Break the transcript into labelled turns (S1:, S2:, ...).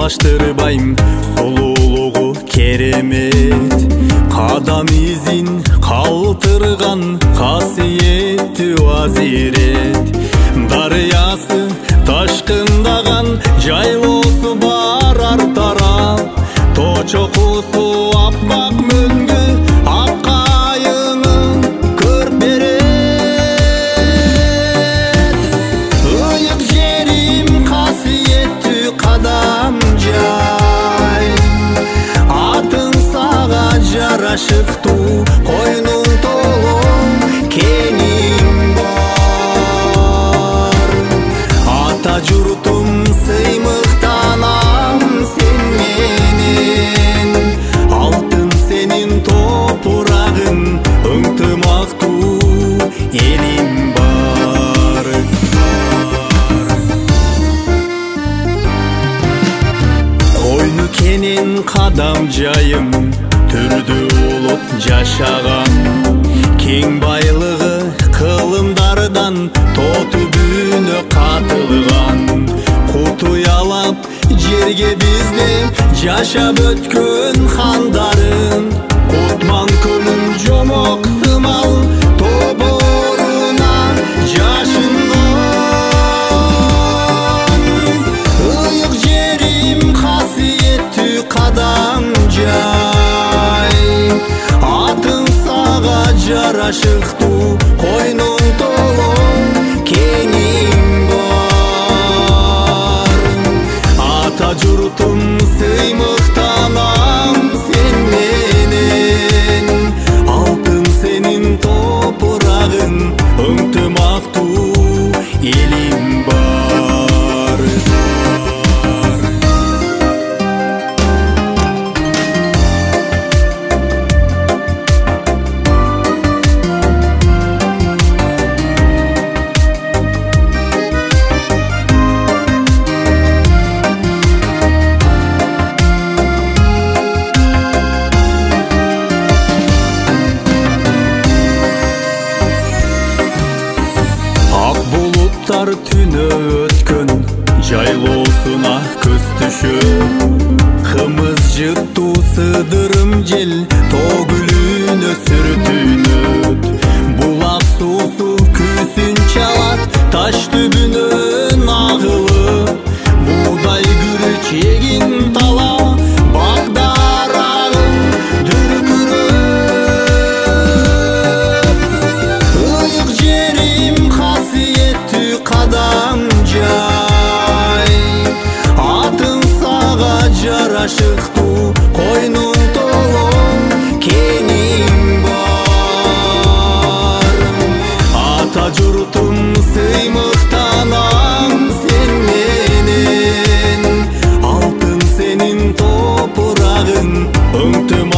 S1: салыштырбайм, сулуулугу керемет, кадам изин калтырган касиеттүү азирет. Дарыясы ташкындаган, жайлоосу барар тарап, тоо чокусу аппак мөңгү ак кайыңы көрп берет. Ыйык жерим касиеттүү кадам жай, атың сага жарашыктуу, койнуң толо кениң бар. Ата журтум сыймыктанам сен менен, алтын сенин топурагың, ыңтымактуу элим бар. Койну кенен кадам жайым, түрдүү улут жашаган, кең байлыгы кылымдардан тоо түбүнө катылган. Кут уялап жерге бизде жашап өткөн хандарын, Кутман көлүн жомок сымал тоборуна жашынган. Ыйык жерим касиеттүү кадам жай, атың сага жарашыктуу, койнуң толо кениң бар. Ата журтум сыймыктанам сен менен, алтын сенин топурагың, ыңтымактуу элим бар. Булуттар түнө өткөн, жайлоосуна көз түшөт, кымыз жыттуу сыдырым жел тоо гүлүнө сүртүнөт. Булак суусу күүсүн чалат, таш түбүнөн агылып, буудай күрүч эгин тала, багдарагым дүркүрөп. Ыйык жерим касиеттүү кадам жай, атың сага жарашыктуу, койнуң толо кениң бар. Ата журтум сыймыктанам сен менен, алтын сенин топурагың, ыңтымактуу